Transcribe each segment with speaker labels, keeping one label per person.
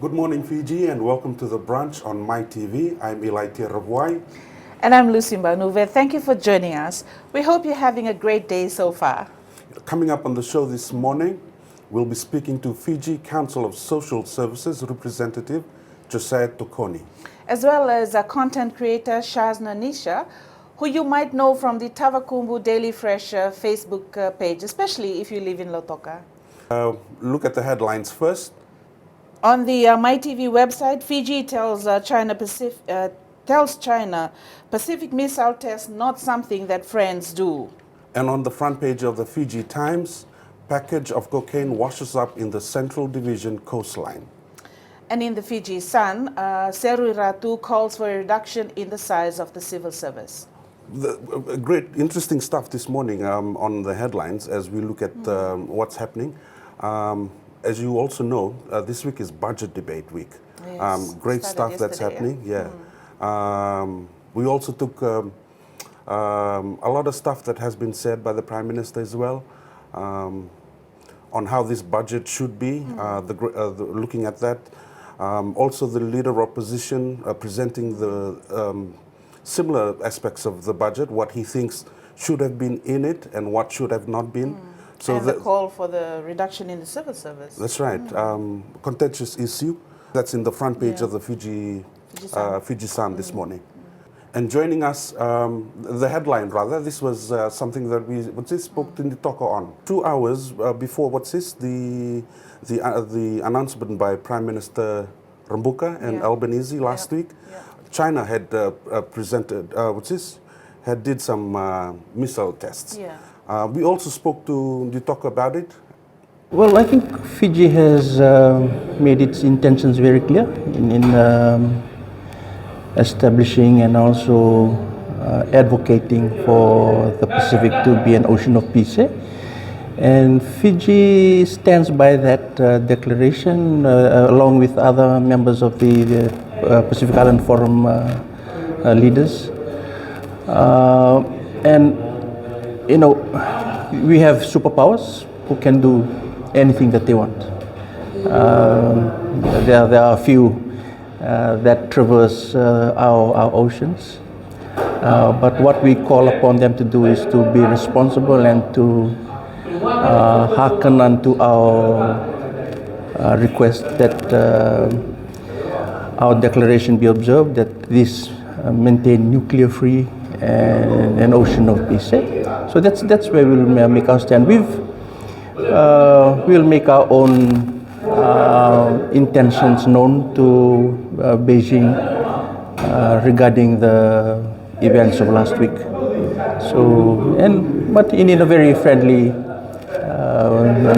Speaker 1: Good morning, Fiji, and welcome to the Brunch on MaiTV. I'm Ilaitia Ravuwai.
Speaker 2: And I'm Lusi Banuve. Thank you for joining us. We hope you're having a great day so far.
Speaker 1: Coming up on the show this morning, we'll be speaking to Fiji Council of Social Services representative Josaia Tokoni,
Speaker 2: as well as a content creator, Shazna Nisha, who you might know from the Tavakumbu Daily Fresh Facebook page, especially if you live in Lautoka.
Speaker 1: Look at the headlines first.
Speaker 2: On the MaiTV website, Fiji tells China Pacific missile test not something that friends do.
Speaker 1: And on the front page of the Fiji Times, package of cocaine washes up in the Central Division coastline.
Speaker 2: And in the Fiji Sun, Seru Ratu calls for a reduction in the size of the civil service.
Speaker 1: Great, interesting stuff this morning on the headlines as we look at what's happening. As you also know, this week is budget debate week.
Speaker 2: Yes,
Speaker 1: great stuff that's happening. Yeah. We also took a lot of stuff that has been said by the Prime Minister as well on how this budget should be. Looking at that, also the Leader of Opposition presenting the similar aspects of the budget, what he thinks should have been in it and what should have not been.
Speaker 2: So and the call for the reduction in the civil service.
Speaker 1: That's right. Contentious issue. That's in the front page of the Fiji Sun this morning. And joining us, the headline rather, this was something that we spoke to Nditoko on. 2 hours before the announcement by Prime Minister Rambuka and Albanese last week, China had presented, had did some missile tests. We also spoke to Nditoko about it.
Speaker 3: Well, I think Fiji has made its intentions very clear in establishing and also advocating for the Pacific to be an ocean of peace. And Fiji stands by that declaration along with other members of the Pacific Island Forum leaders. And you know, we have superpowers who can do anything that they want. There are a few that traverse our oceans. But what we call upon them to do is to be responsible and to hearken unto our request that our declaration be observed, that this maintain nuclear-free and an ocean of peace. So that's where we'll make our stand. We'll make our own intentions known to Beijing regarding the events of last week. So, but in a very friendly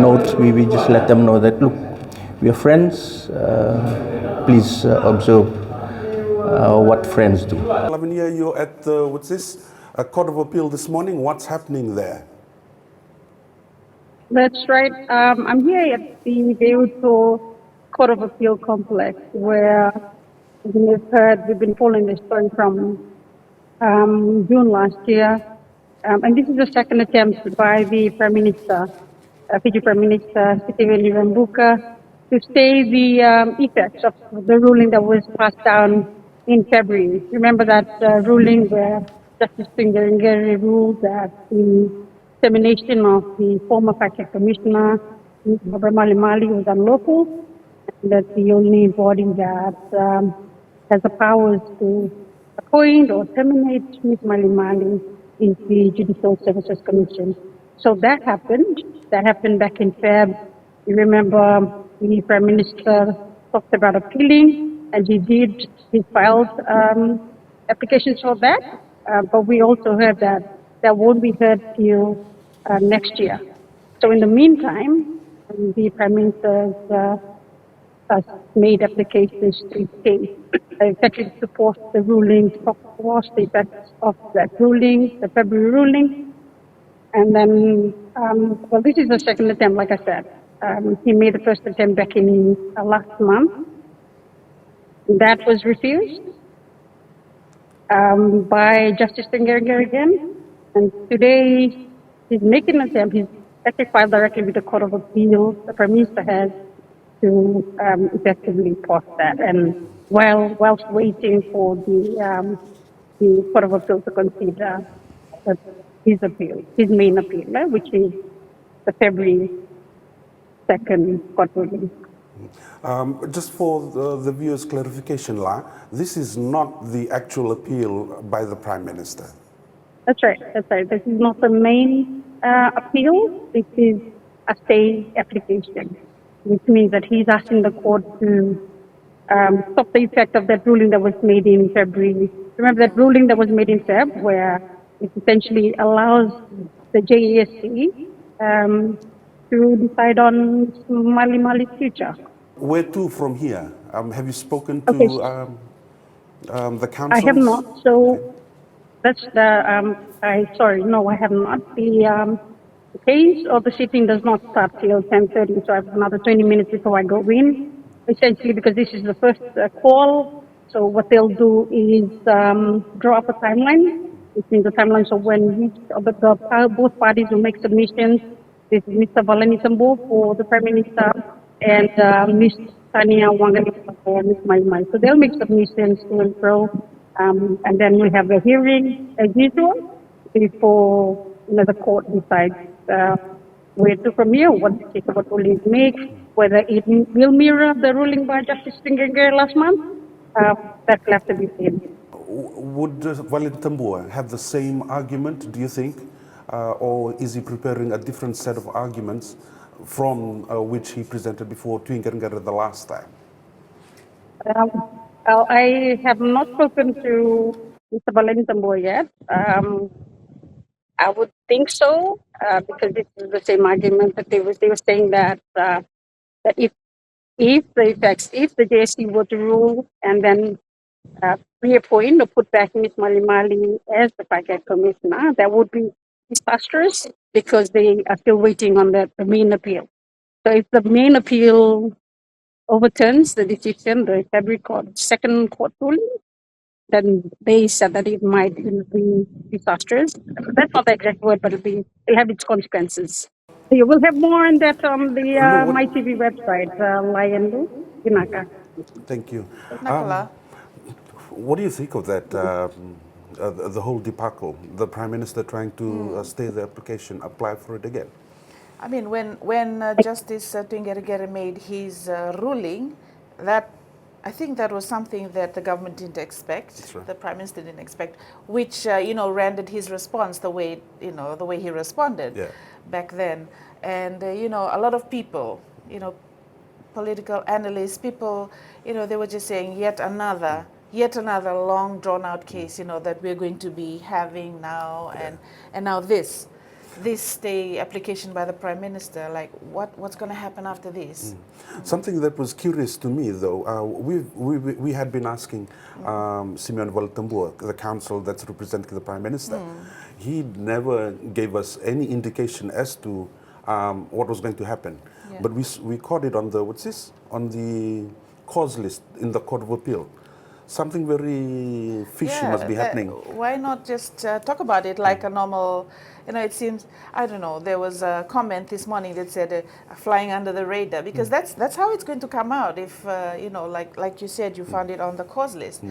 Speaker 3: note, we just let them know that, look, we are friends. Please observe what friends do.
Speaker 1: Lavenia, you're at the a Court of Appeal this morning. What's happening there?
Speaker 4: That's right. I'm here at the Beuto Court of Appeal complex, where we've been following this story from June last year. And this is the second attempt by the Prime Minister, Fiji Prime Minister Sitiveni Rabuka, to stay the effects of the ruling that was passed down in February. Remember that ruling where Justice Ngeri ruled that the termination of the former FACA Commissioner, Barbara Mali, was unlawful, and that the only body that has the powers to appoint or terminate Ms. Mali is the Judicial Services Commission. So that happened. That happened back in Feb. You remember the Prime Minister talked about appealing, and he filed applications for that. But we also heard that won't be heard till next year. So in the meantime, the Prime Minister has made applications to stay, effectively support the ruling, support the effects of that ruling, the February ruling. And then, well, this is the second attempt, like I said. He made the first attempt back in last month. That was refused by Justice Ngeri again. And today, he's making an attempt. He's actually filed directly with the Court of Appeal. The Prime Minister has to effectively pause that. And whilst waiting for the Court of Appeal to consider his appeal, his main appeal, which is the February 2nd court ruling.
Speaker 1: Just for the viewers' clarification, La, this is not the actual appeal by the Prime Minister.
Speaker 4: That's right. This is not the main appeal. This is a stay application, which means that he's asking the court to stop the effect of that ruling that was made in February. Remember that ruling that was made in Feb, where it essentially allows the JESC to decide on Mali's future.
Speaker 1: Where to from here? Have you spoken
Speaker 4: Okay.
Speaker 1: to the council?
Speaker 4: I have not. So that's the. No, I have not. The case or the sitting does not start till 10:30, so I have another 20 minutes before I go in. Essentially, because this is the first call, so what they'll do is draw up a timeline, which means the timeline. So when both parties will make submissions, this is Mr. Valenitambo for the Prime Minister and Ms. Tania Wanganisa for Ms. Mai. So they'll make submissions to and fro, and then we have a hearing as usual before the court decides where to from here, what rulings make, whether it will mirror the ruling by Justice Singenge last month. That will have to be seen.
Speaker 1: Would Valenitambo have the same argument, do you think? Or is he preparing a different set of arguments from which he presented before Twingerngere the last time?
Speaker 4: I have not spoken to Mr. Valenitambo yet. I would think so, because this is the same argument that they were saying that if the JSC were to rule and then reappoint or put back Ms. Mali as the packet commissioner, that would be disastrous because they are still waiting on the main appeal. So if the main appeal overturns the decision, the February second court ruling, then they said that it might be disastrous. That's not the exact word, but it'll have its consequences. You will have more on that on the MaiTV website, Lion Inaka.
Speaker 1: Thank you.
Speaker 2: Nakala.
Speaker 1: What do you think of that, the whole debacle, the Prime Minister trying to stay the application, apply for it again?
Speaker 2: I mean, when Justice Twingerngere made his ruling, I think that was something that the government didn't expect.
Speaker 1: That's right.
Speaker 2: The Prime Minister didn't expect, which rendered his response the way he responded back then. And a lot of people, political analysts, people, they were just saying yet another long drawn out case, that we're going to be having now, and now this stay application by the Prime Minister, like what's going to happen after this?
Speaker 1: Something that was curious to me, though, we had been asking Simeon Valenitambo, the council that's representing the Prime Minister. He never gave us any indication as to what was going to happen. Yeah. But we caught it on the cause list in the Court of Appeal. Something very fishy must be happening.
Speaker 2: Why not just talk about it like a normal, it seems, I don't know, there was a comment this morning that said flying under the radar, because that's how it's going to come out if, like you said, you found it on the cause list.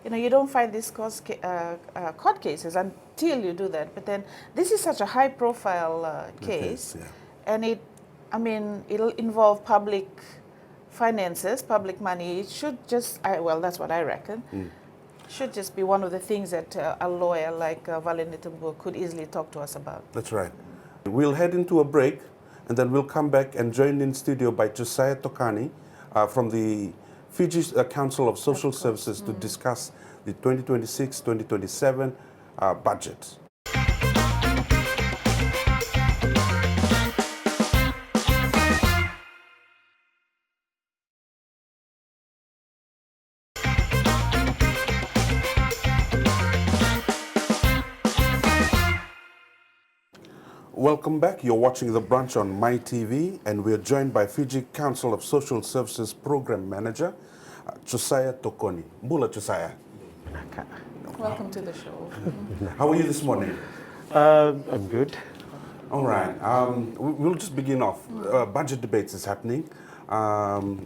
Speaker 2: You don't find these court cases until you do that. But then this is such a high profile case, and it'll involve public finances, public money. It should just, that's what I reckon. Should just be one of the things that a lawyer like Valenitambo could easily talk to us about.
Speaker 1: That's right. We'll head into a break, and then we'll come back and join in studio by Josaia Tokoni from the Fiji Council of Social Services to discuss the 2026-2027 budget. Welcome back. You're watching The Brunch on MaiTV, and we're joined by Fiji Council of Social Services Program Manager, Josaia Tokoni. Bula Josaia.
Speaker 2: Welcome to the show.
Speaker 1: How are you this morning?
Speaker 5: I'm good.
Speaker 1: All right. We'll just begin off. Budget debates is happening.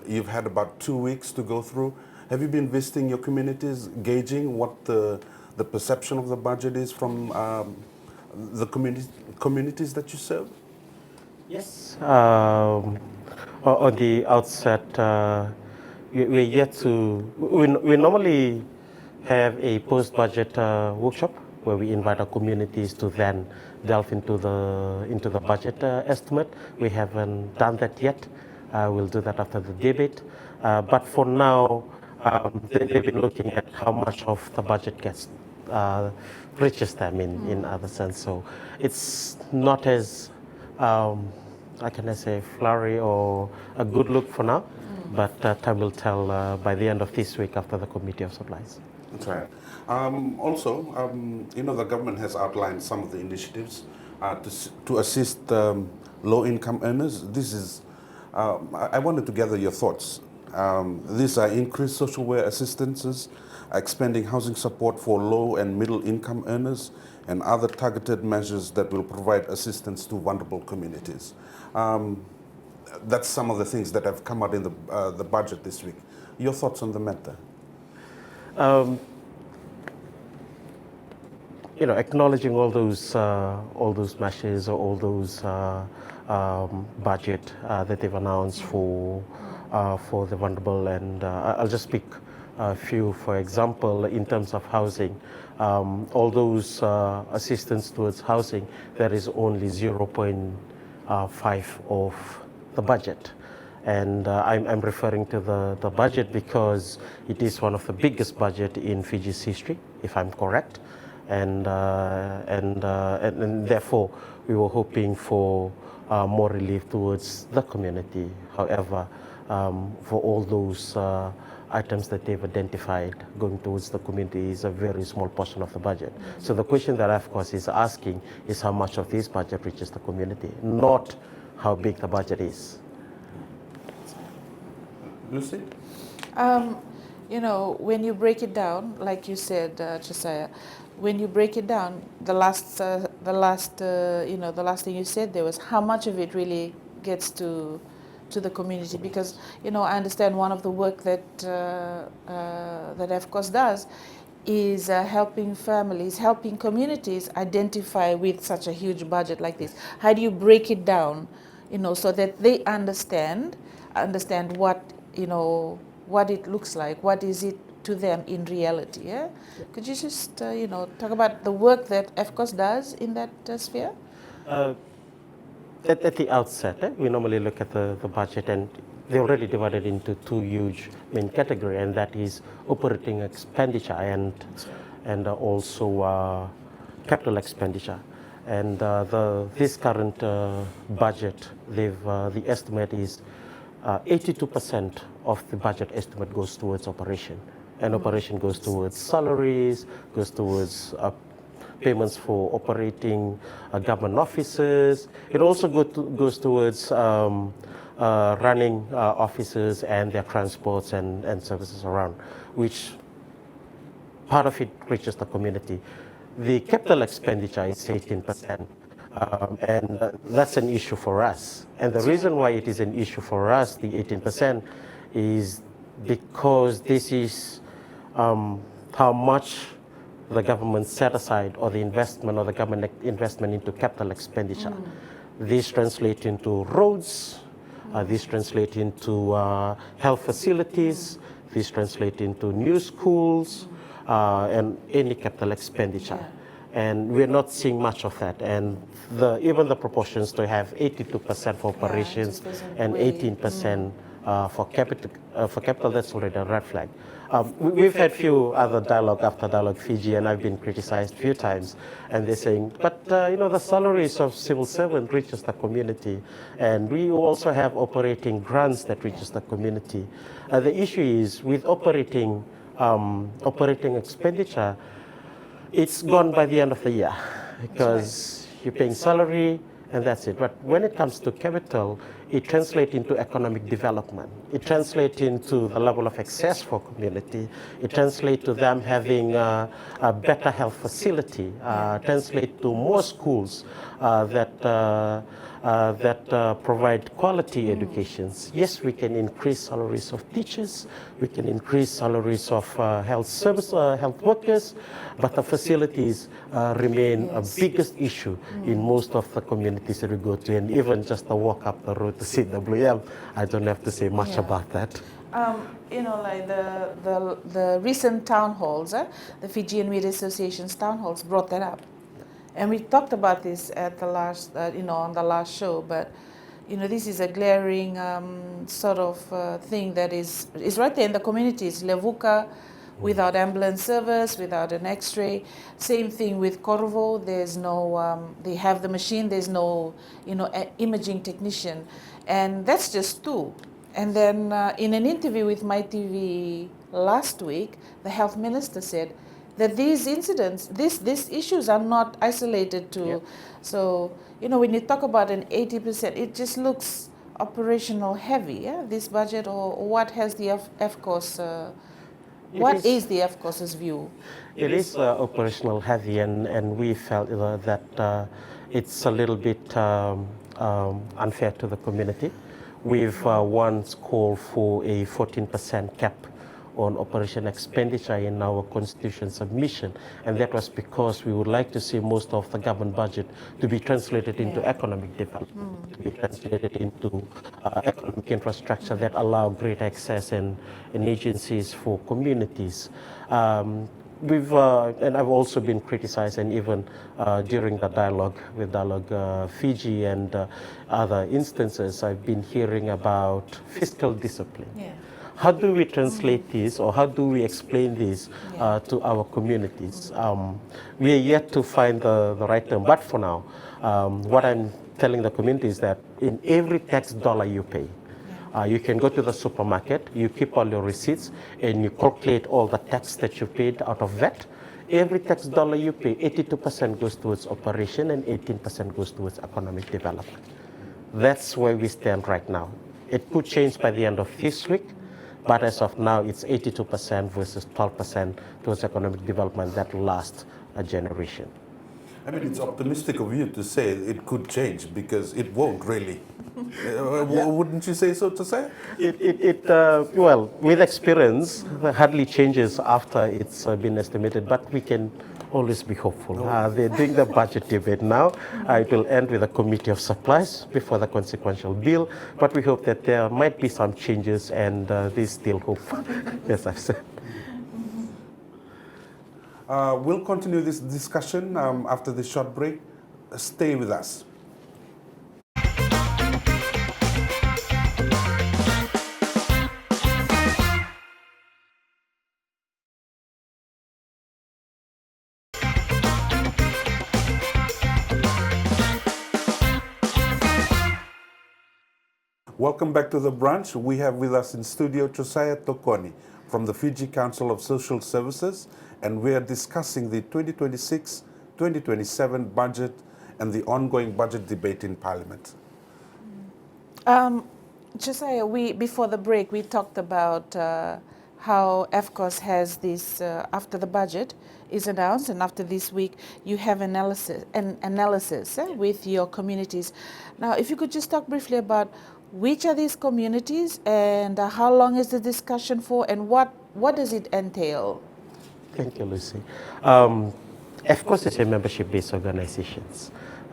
Speaker 1: You've had about 2 weeks to go through. Have you been visiting your communities, gauging what the perception of the budget is from the communities that you serve?
Speaker 5: Yes. On the outset, we're yet to. We normally have a post-budget workshop where we invite our communities to then delve into the budget estimate. We haven't done that yet. We'll do that after the debate. But for now, they've been looking at how much of the budget gets reaches them in other sense. So it's not as how can I say, flowery or a good look for now, but time will tell by the end of this week after the Committee of Supplies.
Speaker 1: That's right. Also, the government has outlined some of the initiatives to assist low-income earners. This is, I wanted to gather your thoughts. These are increased social welfare assistances, expanding housing support for low and middle-income earners, and other targeted measures that will provide assistance to vulnerable communities. That's some of the things that have come out in the budget this week. Your thoughts on the matter?
Speaker 5: Acknowledging all those measures or all those budget that they've announced for the vulnerable, and I'll just pick a few. For example, in terms of housing, all those assistance towards housing, there is only 0.5 of the budget. And I'm referring to the budget because it is one of the biggest budget in Fiji's history, if I'm correct. And therefore, we were hoping for more relief towards the community. However, for all those items that they've identified going towards the community is a very small portion of the budget. So the question that FCOSS is asking is how much of this budget reaches the community, not how big the budget is.
Speaker 1: Lucy?
Speaker 2: When you break it down, like you said, Josaia, when you break it down, the last thing you said there was how much of it really gets to the community, because I understand one of the work that FCOSS does is helping families, helping communities identify with such a huge budget like this. How do you break it down, so that they understand what what it looks like, what is it to them in reality? Yeah? Could you just talk about the work that FCOSS does in that sphere?
Speaker 5: At the outset, we normally look at the budget, and they already divided into two huge main categories, and that is operating expenditure and also capital expenditure. And this current budget, the estimate is 82% of the budget estimate goes towards operation. And operation goes towards salaries, goes towards payments for operating government offices. It also goes towards running offices and their transports and services around, which part of it reaches the community. The capital expenditure is 18%. And that's an issue for us. And the reason why it is an issue for us, the 18%, is because this is how much the government set aside, or the government investment into capital expenditure. This translates into roads, this translates into health facilities, this translates into new schools, and any capital expenditure. And we're not seeing much of that. And even the proportions to have 82% for operations and 18% for capital, that's already a red flag. We've had few other dialogue after dialogue Fiji, and I've been criticized a few times, and they're saying, but the salaries of civil servants reaches the community, and we also have operating grants that reaches the community. The issue is with operating expenditure, it's gone by the end of the year, because you're paying salary and that's it. But when it comes to capital, it translates into economic development. It translates into the level of access for community. It translates to them having a better health facility. Translates to more schools that provide quality educations. Yes, we can increase salaries of teachers. We can increase salaries of health workers, but the facilities remain a biggest issue in most of the communities that we go to, and even just a walk up the road to CWM, I don't have to say much about that.
Speaker 2: You know, like the recent town halls, the Fijian Media Association's town halls brought that up. And we talked about this at the last, on the last show, but, this is a glaring sort of thing that is right there in the communities. Levuka, without ambulance service, without an x-ray. Same thing with Corvo, there's no, they have the machine, there's no, imaging technician. And that's just two. And then in an interview with MaiTV last week, the health minister said that these incidents, these issues are not isolated to, so, when you talk about an 80%, it just looks operational heavy, this budget, or what has the FCOSS, what is the FCOSS's view?
Speaker 5: It is operational heavy, and we felt that it's a little bit unfair to the community. We've once called for a 14% cap on operation expenditure in our constitution submission, and that was because we would like to see most of the government budget to be translated into economic development, to be translated into economic infrastructure that allow great access and agencies for communities. And I've also been criticized, and even during the dialogue with Fiji and other instances, I've been hearing about fiscal discipline. How do we translate this, or how do we explain this to our communities? We are yet to find the right term, but for now, what I'm telling the community is that in every tax dollar you pay, you can go to the supermarket, you keep all your receipts, and you calculate all the tax that you paid out of VAT. Every tax dollar you pay, 82% goes towards operation and 18% goes towards economic development. That's where we stand right now. It could change by the end of this week, but as of now, it's 82% versus 12% towards economic development that lasts a generation.
Speaker 1: I mean, it's optimistic of you to say it could change, because it won't really. Wouldn't you say so, to say?
Speaker 5: Well, with experience, it hardly changes after it's been estimated, but we can always be hopeful. They're doing the budget debate now. It will end with a committee of supplies before the consequential bill, but we hope that there might be some changes, and there's still hope, as I've said.
Speaker 1: We'll continue this discussion after this short break. Stay with us. Welcome back to the brunch. We have with us in studio Josaia Tokoni from the Fiji Council of Social Services, and we are discussing the 2026-2027 budget and the ongoing budget debate in Parliament.
Speaker 2: Josiah, before the break, we talked about how FCOSS has this, after the budget is announced, and after this week, you have analysis with your communities. Now, if you could just talk briefly about which are these communities, and how long is the discussion for, and what does it entail?
Speaker 5: Thank you, Lucy. FCOSS is a membership-based organization,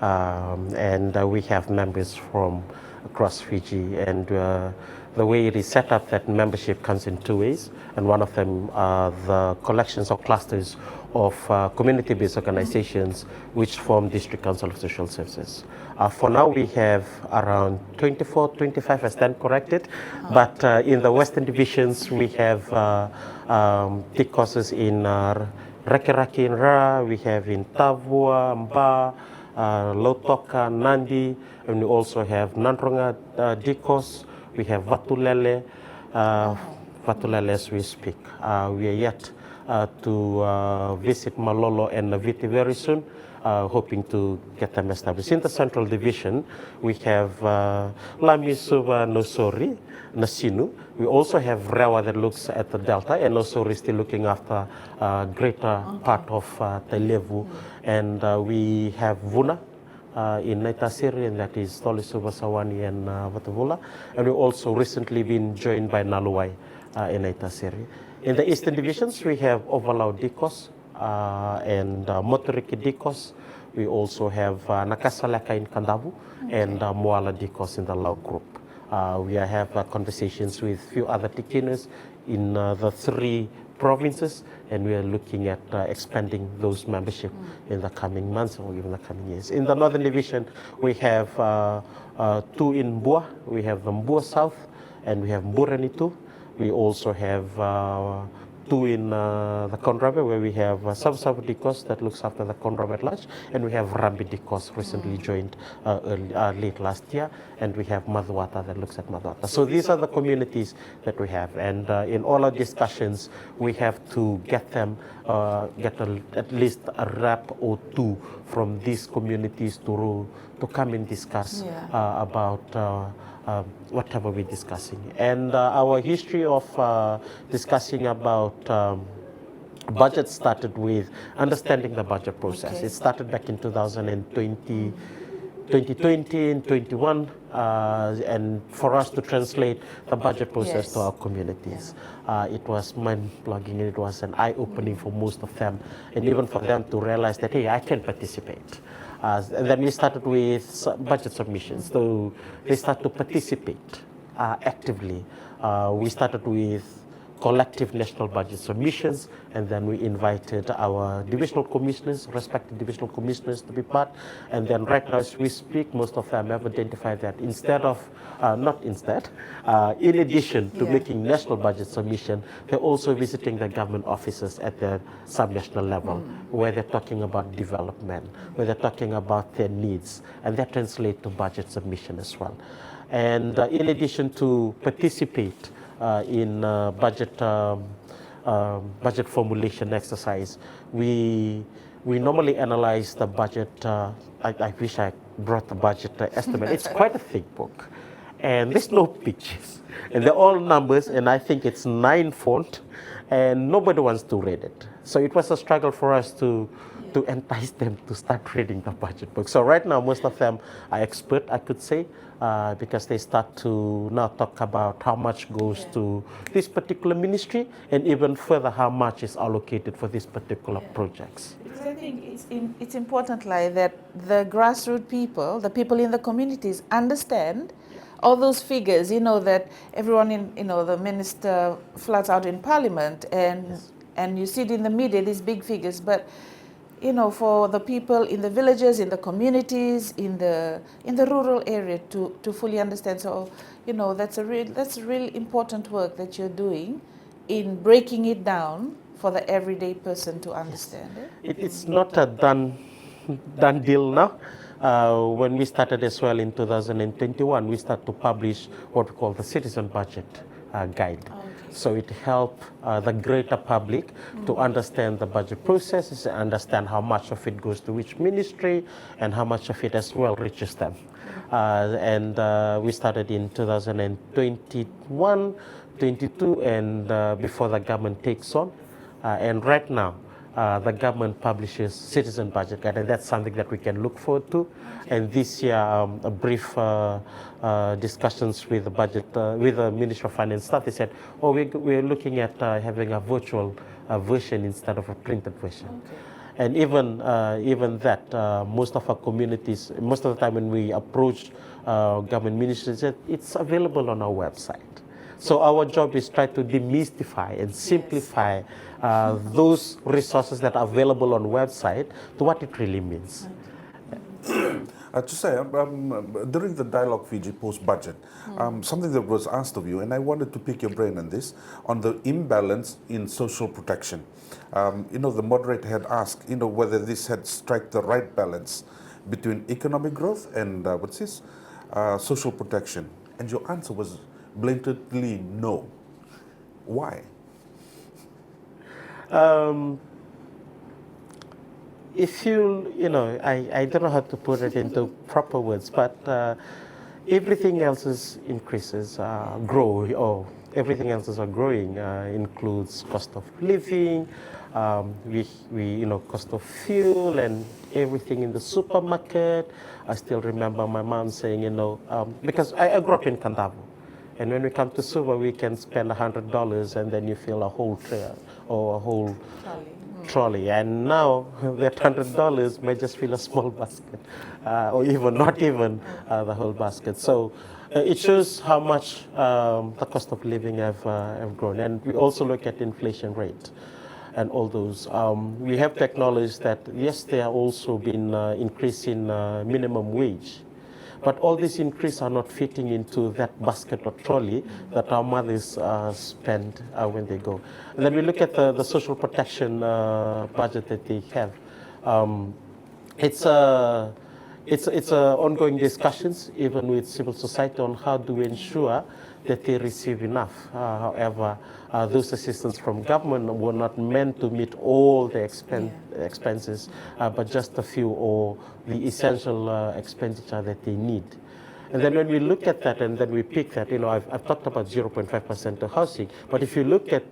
Speaker 5: and we have members from across Fiji, and the way it is set up, that membership comes in two ways, and one of them are the collections or clusters of community-based organizations which form District Council of Social Services. For now, we have around 24, 25, I stand corrected, but in the Western divisions, we have big courses in Rekeraki in Ra, we have in Tavua, Mba, Lautoka, Nandi, and we also have Nandronga Dikos, we have Vatulele as we speak. We are yet to visit Malolo and Naviti very soon. hoping to get them established. In the Central Division, we have Lamisuva Nosori, Nasinu. We also have Rewa that looks at the Delta, and Nosori is still looking after greater part of the Levu. And we have Vuna in Naitasiri, and that is Tolisuva Sawani and Vatavula. And we've also recently been joined by Naluwai in Naitasiri. In the Eastern Divisions, we have Ovalau Dikos and Motoriki Dikos. We also have Nakasalaka in Kandavu and Moala Dikos in the Lau group. We have conversations with a few other Tikinas in the 3 provinces, and we are looking at expanding those membership in the coming months or even the coming years. In the Northern Division, we have 2 in Bua. We have the Bua South, and we have Buranitu. We also have 2 in the Konrabe, where we have Savu Dikos that looks after the Konrabe at large, and we have Rambi Dikos recently joined late last year, and we have Madhuata that looks at Madhuata. So these are the communities that we have, and in all our discussions, we have to get them, at least a rep or 2 from these communities to come and discuss about whatever we're discussing. And our history of discussing about budget started with understanding the budget process. It started back in 2020 and 21, and for us to translate the budget process to our communities. It was mind-blogging, and it was an eye-opening for most of them, and even for them to realize that, hey, I can participate. And then we started with budget submissions, so they start to participate actively. We started with collective national budget submissions, and then we invited our divisional commissioners, respective divisional commissioners, to be part. And then right now, as we speak, most of them have identified that instead of, in addition to making national budget submission, they're also visiting the government offices at the subnational level, where they're talking about development, where they're talking about their needs, and that translates to budget submission as well. And in addition to participate in budget formulation exercise, we normally analyze the budget. I wish I brought the budget estimate. It's quite a thick book, and there's no pictures, and they're all numbers, and I think it's 9 font, and nobody wants to read it. So it was a struggle for us to entice them to start reading the budget book. So right now, most of them are expert, I could say, because they start to now talk about how much goes to this particular ministry, and even further how much is allocated for these particular projects.
Speaker 2: Because I think it's important, like, that the grassroots people, the people in the communities, understand all those figures. You know that everyone in, the minister floods out in Parliament, and you see it in the media, these big figures, but for the people in the villages, in the communities, in the rural area to fully understand. So, that's a really important work that you're doing in breaking it down for the everyday person to understand.
Speaker 5: It's not a done deal now. When we started as well in 2021, we started to publish what we call the Citizen Budget Guide. So it helped the greater public to understand the budget processes, understand how much of it goes to which ministry, and how much of it as well reaches them. And we started in 2021, 22, and before the government takes on. And right now, the government publishes Citizen Budget Guide, and that's something that we can look forward to. And this year, a brief discussions with the budget, with the Ministry of Finance staff, they said, "Oh, we're looking at having a virtual version instead of a printed version." And even that, most of our communities, most of the time when we approach government ministries, it's available on our website. So our job is try to demystify and simplify those resources that are available on website to what it really means.
Speaker 1: Josaia, during the Dialogue Fiji post-budget, something that was asked of you, and I wanted to pick your brain on this, on the imbalance in social protection. The moderator had asked, whether this had struck the right balance between economic growth and, social protection. And your answer was blatantly no. Why?
Speaker 5: if I don't know how to put it into proper words, but everything else increases, grow, or everything else is growing, includes cost of living, cost of fuel and everything in the supermarket. I still remember my mom saying, because I grew up in Kandavu, and when we come to Suva, we can spend $100 and then you fill a whole tray or a whole trolley. And now that $100 may just fill a small basket, or even not even the whole basket. So it shows how much the cost of living have grown. And we also look at inflation rate and all those. We have to acknowledge that, yes, there have also been increase in minimum wage. But all these increases are not fitting into that basket or trolley that our mothers spend when they go. And then we look at the social protection budget that they have. It's ongoing discussions, even with civil society, on how do we ensure that they receive enough. However, those assistance from government were not meant to meet all the expenses, but just a few, or the essential expenditure that they need. And then when we look at that and then we pick that, I've talked about 0.5% to housing, but if you look at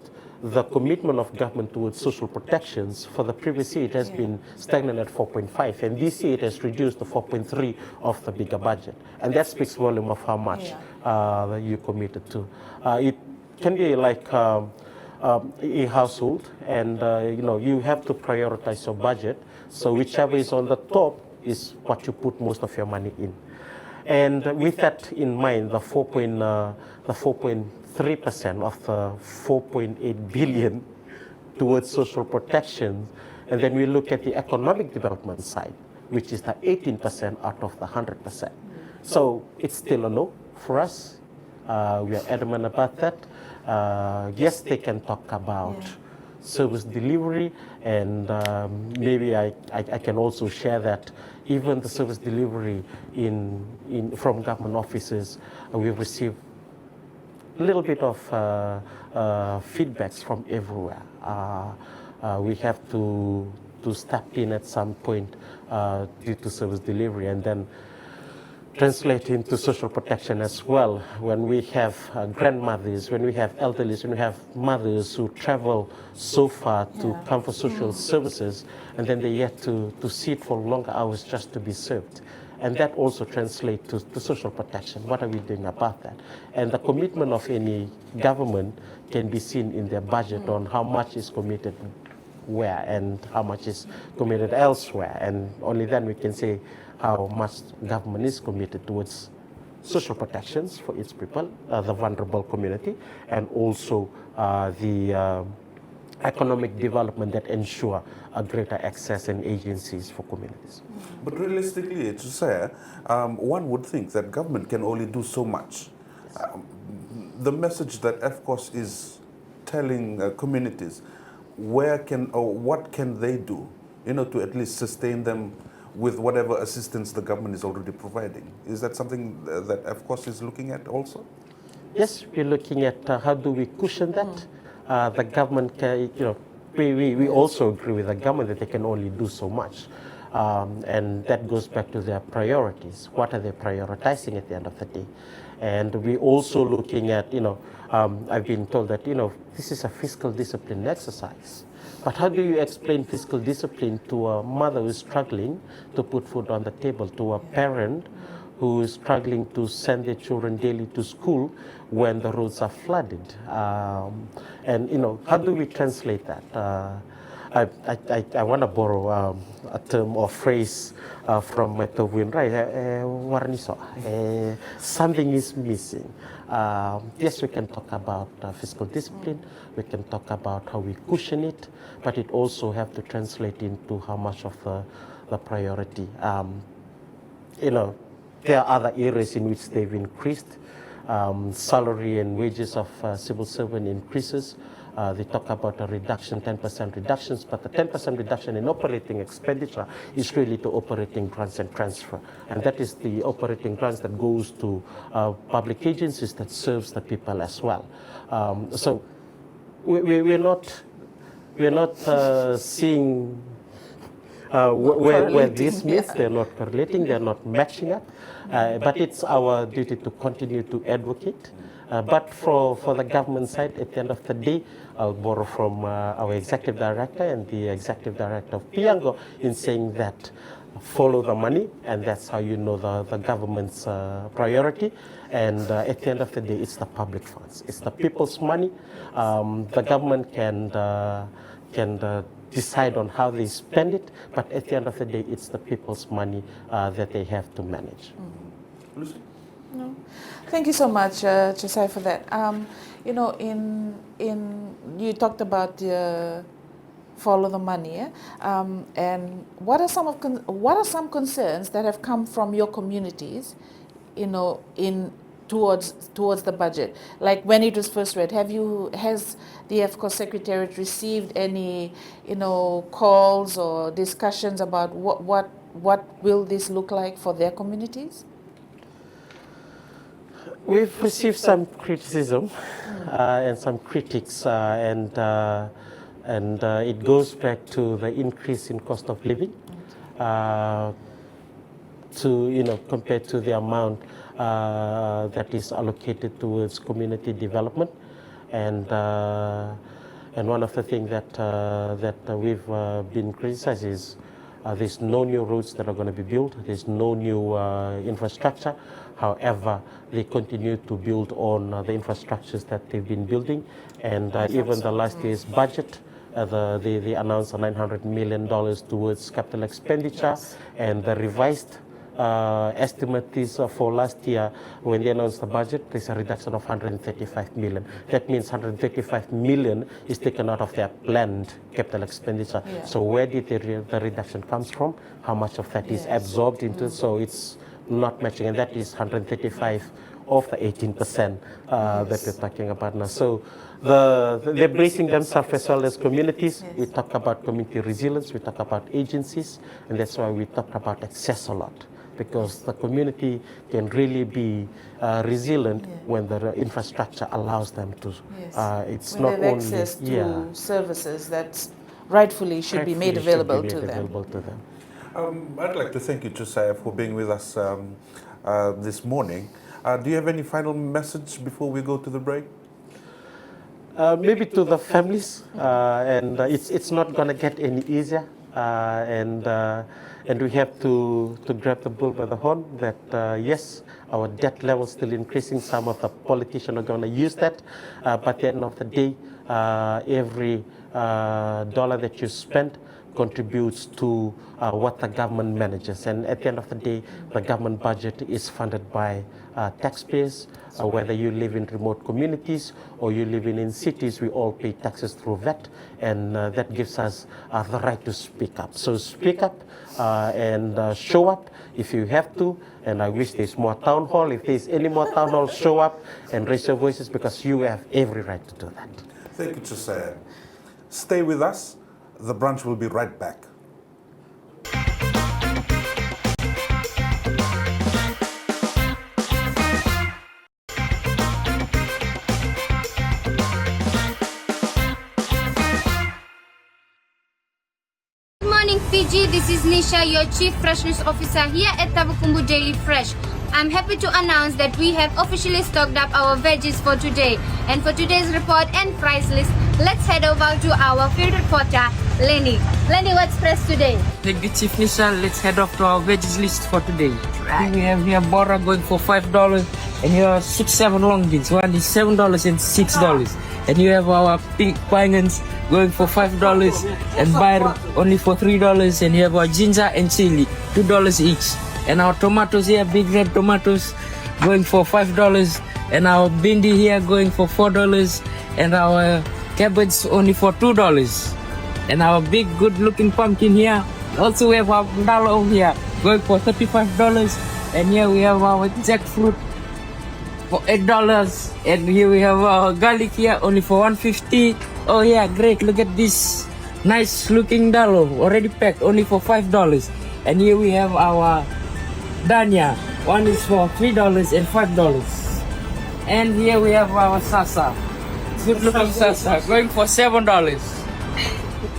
Speaker 5: the commitment of government towards social protections, for the previous year it has been stagnant at 4.5, and this year it has reduced to 4.3 of the bigger budget. And that speaks volume of how much you committed to. It can be like a household, and you have to prioritize your budget. So whichever is on the top is what you put most of your money in. And with that in mind, the 4.3% of the 4.8 billion towards social protection, and then we look at the economic development side, which is the 18% out of the 100%. So it's still a no for us. We are adamant about that. Yes, they can talk about service delivery, and maybe I can also share that even the service delivery from government offices, we've received a little bit of feedbacks from everywhere. We have to step in at some point due to service delivery, and then translate into social protection as well. When we have grandmothers, when we have elderly, when we have mothers who travel so far to come for social services, and then they have to sit for longer hours just to be served. And that also translates to social protection. What are we doing about that? And the commitment of any government can be seen in their budget on how much is committed where and how much is committed elsewhere. And only then we can say how much government is committed towards social protections for its people, the vulnerable community, and also the economic development that ensure a greater access and agencies for communities.
Speaker 1: But realistically, Josaia, one would think that government can only do so much. The message that FCOSS is telling communities, what can they do, to at least sustain them with whatever assistance the government is already providing? Is that something that FCOSS is looking at also?
Speaker 5: Yes, we're looking at how do we cushion that. The government can, we also agree with the government that they can only do so much. And that goes back to their priorities. What are they prioritizing at the end of the day? And we're also looking at, I've been told that, this is a fiscal discipline exercise. But how do you explain fiscal discipline to a mother who is struggling to put food on the table, to a parent who is struggling to send their children daily to school when the roads are flooded? And, how do we translate that? I want to borrow a term or phrase from MaiTV, right? Something is missing. Yes, we can talk about fiscal discipline, we can talk about how we cushion it, but it also have to translate into how much of the priority. There are other areas in which they've increased. Salary and wages of civil servant increases. They talk about a reduction, 10% reductions, but the 10% reduction in operating expenditure is really to operating grants and transfer. And that is the operating grants that goes to public agencies that serves the people as well. So we're not seeing where this meets, they're not correlating, they're not matching up. But it's our duty to continue to advocate. But for the government side, at the end of the day, I'll borrow from our executive director and the executive director of Piango in saying that follow the money, and that's how you know the government's priority. And at the end of the day, it's the public funds. It's the people's money. The government can decide on how they spend it, but at the end of the day, it's the people's money that they have to manage.
Speaker 1: Lusi?
Speaker 2: No. Thank you so much, Josaia, for that. You know, you talked about follow the money, and what are some concerns that have come from your communities, you know, towards the budget? Like when it was first read, has the FCOSS Secretariat received any, you know, calls or discussions about what will this look like for their communities?
Speaker 5: We've received some criticism and some critics, and it goes back to the increase in cost of living, compared to the amount that is allocated towards community development, and one of the things that we've been criticized is there's no new roads that are going to be built. There's no new infrastructure. However, they continue to build on the infrastructures that they've been building, and even the last year's budget, they announced $900 million towards capital expenditure, and the revised estimate is for last year, when they announced the budget, there's a reduction of 135 million. That means 135 million is taken out of their planned capital expenditure. Yeah. So where did the reduction comes from? How much of that is absorbed into? So it's not matching, and that is 135 of the 18% that we're talking about now. So they're bracing themselves as well as communities. Yes. We talk about community resilience, we talk about agencies, and that's why we talk about access a lot, because the community can really be resilient when the infrastructure allows them to. Yes. It's when not
Speaker 2: they have access to services that rightfully should be made available to them.
Speaker 1: I'd like to thank you, Josaia, for being with us this morning. Do you have any final message before we go to the break?
Speaker 5: Maybe to the families, and it's not going to get any easier, and we have to grab the bull by the horn that yes, our debt level is still increasing. Some of the politicians are going to use that, but at the end of the day, every dollar that you spend contributes to what the government manages. And at the end of the day, the government budget is funded by taxpayers. Whether you live in remote communities or you live in cities, we all pay taxes through VAT, and that gives us the right to speak up. So speak up and show up if you have to, and I wish there's more town hall. If there's any more town hall, show up and raise your voices, because you have every right to do that.
Speaker 1: Thank you, Josaia. Stay with us. The brunch will be right back.
Speaker 6: Good morning, Fiji. This is Nisha, your Chief Freshness Officer here at Tabukumbu Daily Fresh. I'm happy to announce that we have officially stocked up our veggies for today. And for today's report and price list, let's head over to our field reporter, Lenny. Lenny, what's fresh today?
Speaker 7: Thank you, Chief Nisha. Let's head off to our veggies list for today. Right. We have here Bora going for $5, and here are 6-7 long beans. One is $7 and $6. And you have our pink pangans going for $5, and Bayer only for $3. And you have our ginger and chili, $2 each. And our tomatoes here, big red tomatoes, going for $5. And our bindi here going for $4. And our cabbage only for $2. And our big good looking pumpkin here, also we have our mandala over here going for $35. And here we have our jackfruit for $8. And here we have our garlic here only for $1.50. Oh yeah, great, look at this nice looking dalo already packed only for $5. And here we have our dania, one is for $3 and $5. And here we have our sasa, good looking sasa, going for $7.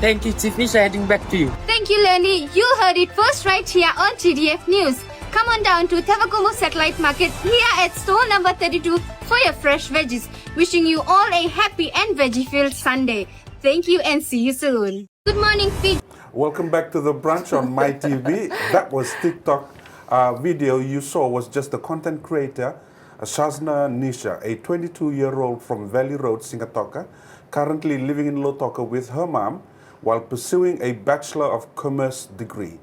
Speaker 7: Thank you, Chief Nisha. Heading back to you.
Speaker 6: Thank you, Lenny. You heard it first right here on TDF News. Come on down to Tavakumu Satellite Market here at store number 32 for your fresh veggies. Wishing you all a happy and veggie-filled Sunday. Thank you and see you soon. Good morning, Fiji.
Speaker 1: Welcome back to the brunch on MaiTV. That was TikTok video you saw was just the content creator, Shazna Nisha, a 22-year-old from Valley Road, Singatoka, currently living in Lautoka with her mom while pursuing a Bachelor of Commerce degree.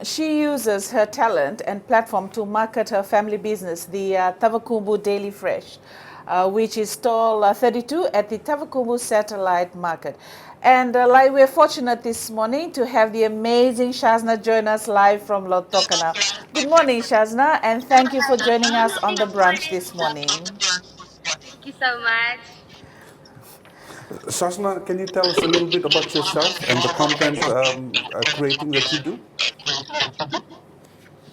Speaker 2: She uses her talent and platform to market her family business, the Tavakumbu Daily Fresh, which is stall 32 at the Tavakumbu Satellite Market. And like we're fortunate this morning to have the amazing Shazna join us live from Lautoka now. Good morning, Shazna, and thank you for joining us on the brunch this morning.
Speaker 6: Thank you so much.
Speaker 1: Shazna, can you tell us a little bit about yourself and the content creating that you do?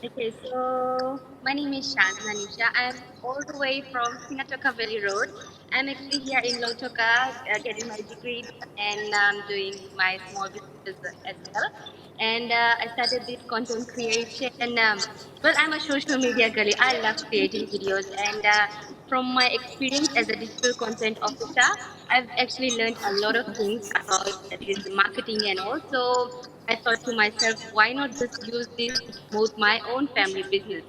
Speaker 6: Okay, so my name is Shazna Nisha. I'm all the way from Singatoka Valley Road. I'm actually here in Lautoka getting my degree and doing my small businesses as well. And I started this content creation. Well, I'm a social media girly. I love creating videos. And from my experience as a digital content officer, I've actually learned a lot of things about this marketing, and also I thought to myself, why not just use this to promote my own family business?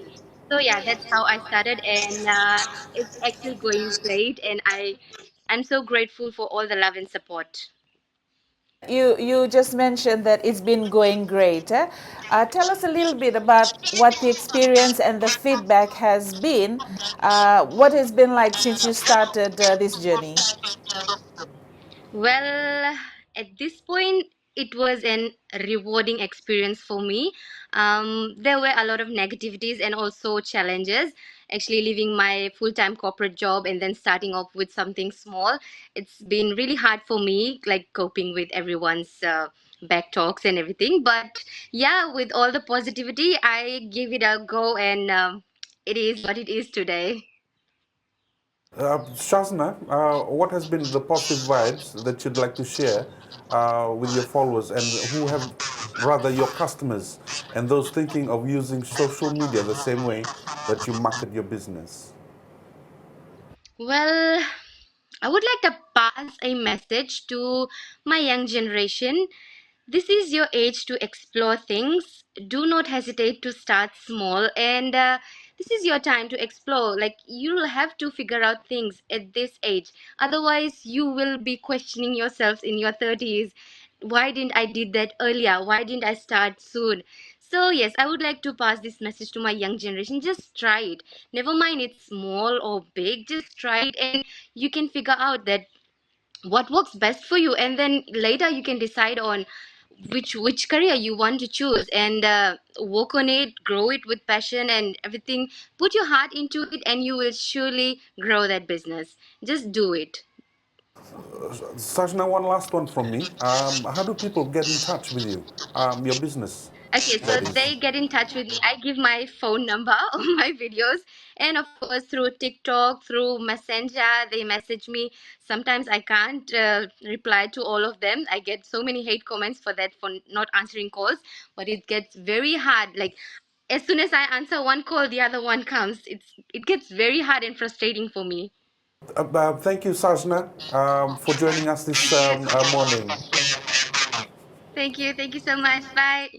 Speaker 6: So yeah, that's how I started, and it's actually going great. And I'm so grateful for all the love and support.
Speaker 2: You just mentioned that it's been going great. Eh? Tell us a little bit about what the experience and the feedback has been. What has been like since you started this journey?
Speaker 6: Well, at this point, it was an rewarding experience for me. There were a lot of negativities and also challenges. Actually, leaving my full time corporate job and then starting off with something small, it's been really hard for me, like coping with everyone's back talks and everything. But yeah, with all the positivity, I give it a go, and it is what it is today.
Speaker 1: Shazna, what has been the positive vibes that you'd like to share with your followers and who have, rather, your customers and those thinking of using social media the same way that you market your business?
Speaker 6: Well, I would like to pass a message to my young generation. This is your age to explore things. Do not hesitate to start small, and this is your time to explore. Like, you'll have to figure out things at this age. Otherwise, you will be questioning yourselves in your 30s. Why didn't I did that earlier? Why didn't I start soon? So yes, I would like to pass this message to my young generation. Just try it. Never mind it's small or big. Just try it, and you can figure out that what works best for you, and then later you can decide on which career you want to choose, and work on it, grow it with passion and everything. Put your heart into it, and you will surely grow that business. Just do it.
Speaker 1: Shazna, one last one from me. How do people get in touch with you? Your business,
Speaker 6: Okay, so
Speaker 1: that is.
Speaker 6: they get in touch with me. I give my phone number on my videos, and of course through TikTok, through Messenger, they message me. Sometimes I can't reply to all of them. I get so many hate comments for that, for not answering calls, but it gets very hard. Like, as soon as I answer one call, the other one comes. It gets very hard and frustrating for me.
Speaker 1: Thank you, Shazna, for joining us this morning.
Speaker 6: Thank you so much. Bye.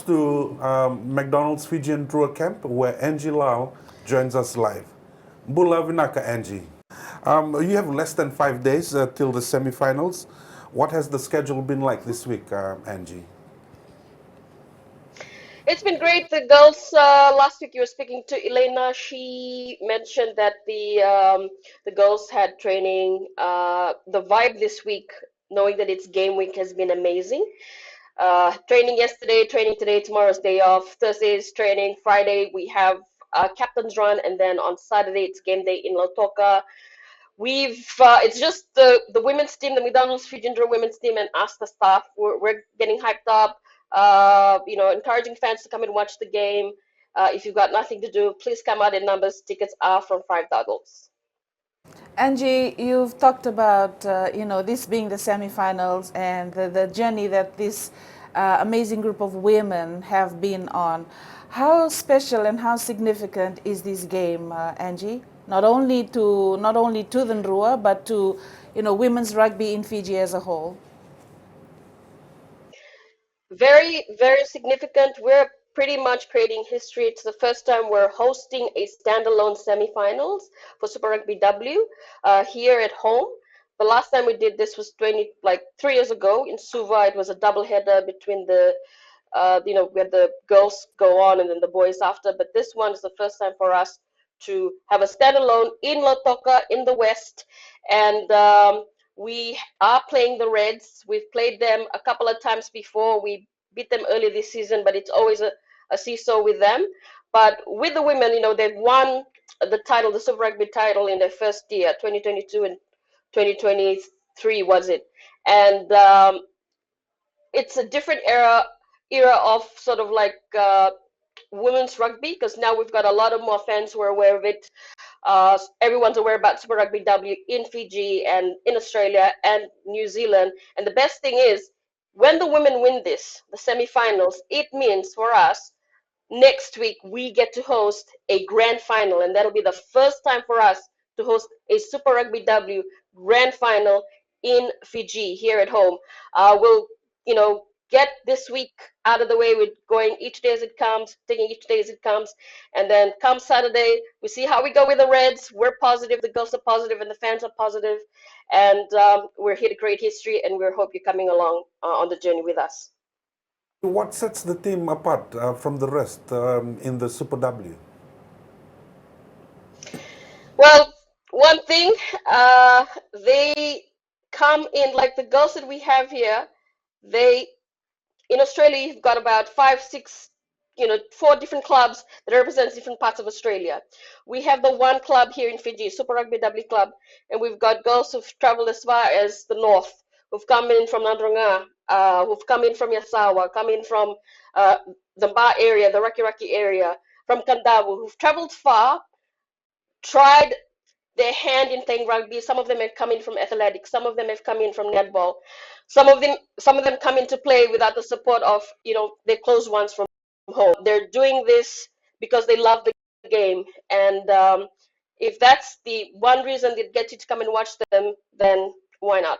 Speaker 1: To McDonald's Fijian Drua camp where Angie Lal joins us live. Bula Vinaka, Angie. You have less than 5 days till the semifinals. What has the schedule been like this week, Angie?
Speaker 8: It's been great. The girls last week you were speaking to Elena. She mentioned that the girls had training. The vibe this week, knowing that it's game week, has been amazing. Training yesterday, training today. Tomorrow's day off. Thursday's training. Friday we have captain's run, and then on Saturday it's game day in Lautoka. It's just the women's team, the McDonald's Fijian women's team, and us, the staff. We're getting hyped up. Encouraging fans to come and watch the game. If you've got nothing to do, please come out in numbers. Tickets are from $5.
Speaker 2: Angie, you've talked about this being the semifinals and the journey that this amazing group of women have been on. How special and how significant is this game, Angie? Not only to the Drua, but to women's rugby in Fiji as a whole.
Speaker 8: Very, very significant. We're pretty much creating history. It's the first time we're hosting a standalone semifinals for Super Rugby W here at home. The last time we did this was 3 years ago in Suva. It was a double header between where the girls go on and then the boys after. But this one is the first time for us to have a standalone in Lautoka in the West. And we are playing the Reds. We've played them a couple of times before. We beat them early this season, but it's always a seesaw with them. But with the women, they've won the title, the Super Rugby title in their first year, 2022 and 2023 was it. And it's a different era of sort of like women's rugby, because now we've got a lot of more fans who are aware of it. Everyone's aware about Super Rugby W in Fiji and in Australia and New Zealand. And the best thing is, when the women win this, the semi-finals, it means for us, next week we get to host a grand final, and that'll be the first time for us to host a Super Rugby W grand final in Fiji here at home. We'll get this week out of the way with going each day as it comes, taking each day as it comes, and then come Saturday, we see how we go with the Reds. We're positive, the girls are positive, and the fans are positive, and we're here to create history, and we hope you're coming along on the journey with us.
Speaker 1: What sets the team apart from the rest in the Super W?
Speaker 8: Well, one thing, they come in, like the girls that we have here, in Australia, you've got about 5, 6, 4 different clubs that represents different parts of Australia. We have the one club here in Fiji, Super Rugby W Club, and we've got girls who've traveled as far as the north, who've come in from Nadronga, who've come in from Yasawa, come in from the Ba area, the Raki area, from Kandavu, who've traveled far, tried their hand in playing rugby. Some of them have come in from athletics, some of them have come in from netball, some of them come in to play without the support of their close ones from home. They're doing this because they love the game, and if that's the one reason that gets you to come and watch them, then why not?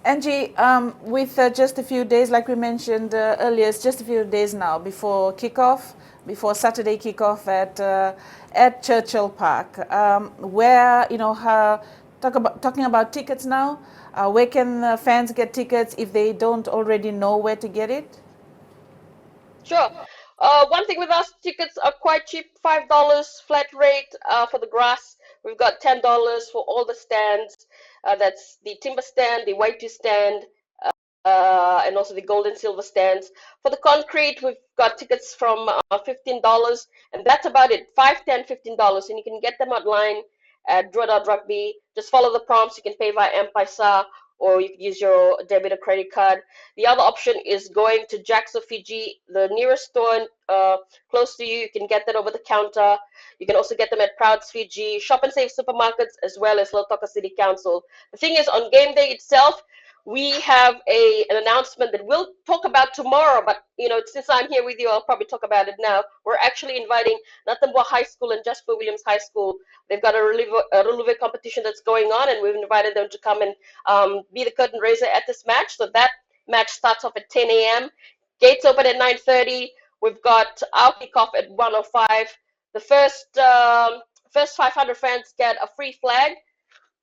Speaker 2: Angie, with just a few days, like we mentioned earlier, it's just a few days now before kickoff, before Saturday kickoff at Churchill Park. Where talking about tickets now, where can fans get tickets if they don't already know where to get it?
Speaker 8: Sure. One thing with us, tickets are quite cheap, $5 flat rate for the grass. We've got $10 for all the stands. That's the timber stand, the white stand, and also the gold and silver stands. For the concrete, we've got tickets from $15, and that's about it, $5, $10, $15, and you can get them online at Drua.rugby. Just follow the prompts. You can pay via M-Pesa, or you can use your debit or credit card. The other option is going to Jack's of Fiji, the nearest store close to you. You can get that over the counter. You can also get them at Prouds Fiji, Shop and Save supermarkets, as well as Lautoka City Council. The thing is, on game day itself, we have an announcement that we'll talk about tomorrow, but since I'm here with you, I'll probably talk about it now. We're actually inviting Natambua High School and Jasper Williams High School. They've got a Ravuwai competition that's going on, and we've invited them to come and be the curtain raiser at this match. So that match starts off at 10 a.m. Gates open at 9:30. We've got our kickoff at 1:05. The first 500 fans get a free flag,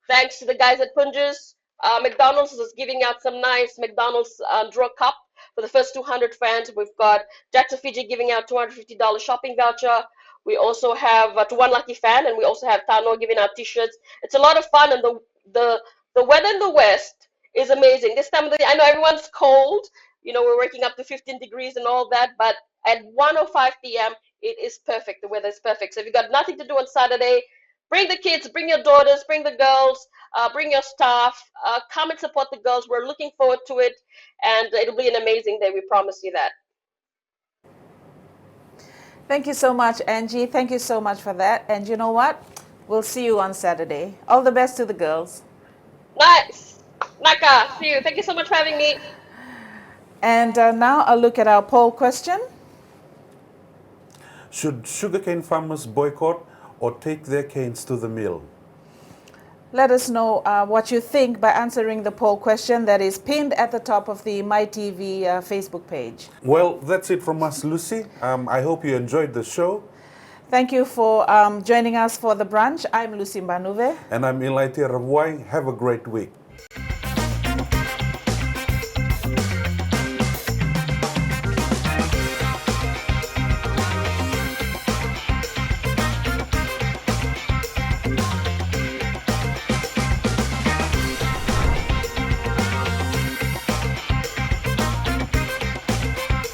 Speaker 8: thanks to the guys at Punjas. McDonald's is giving out some nice McDonald's Draw Cup for the first 200 fans. We've got Jacks of Fiji giving out $250 shopping voucher. We also have to one lucky fan, and we also have Tano giving out T-shirts. It's a lot of fun, and the weather in the West is amazing. This time of the day, I know everyone's cold. We're waking up to 15 degrees and all that, but at 1:05 p.m. it is perfect. The weather is perfect. So if you've got nothing to do on Saturday, bring the kids, bring your daughters, bring the girls, bring your staff, come and support the girls. We're looking forward to it, and it'll be an amazing day. We promise you that.
Speaker 2: Thank you so much, Angie. Thank you so much for that. And you know what? We'll see you on Saturday. All the best to the girls.
Speaker 8: Nice. Naka, see you. Thank you so much for having me.
Speaker 2: And now I'll look at our poll question.
Speaker 1: Should sugarcane farmers boycott or take their canes to the mill?
Speaker 2: Let us know what you think by answering the poll question that is pinned at the top of the MaiTV Facebook page.
Speaker 1: Well, that's it from us, Lucy. I hope you enjoyed the show.
Speaker 2: Thank you for joining us for the brunch. I'm Lusi Banuve.
Speaker 1: And I'm Ilaitia Ravuwai. Have a great week.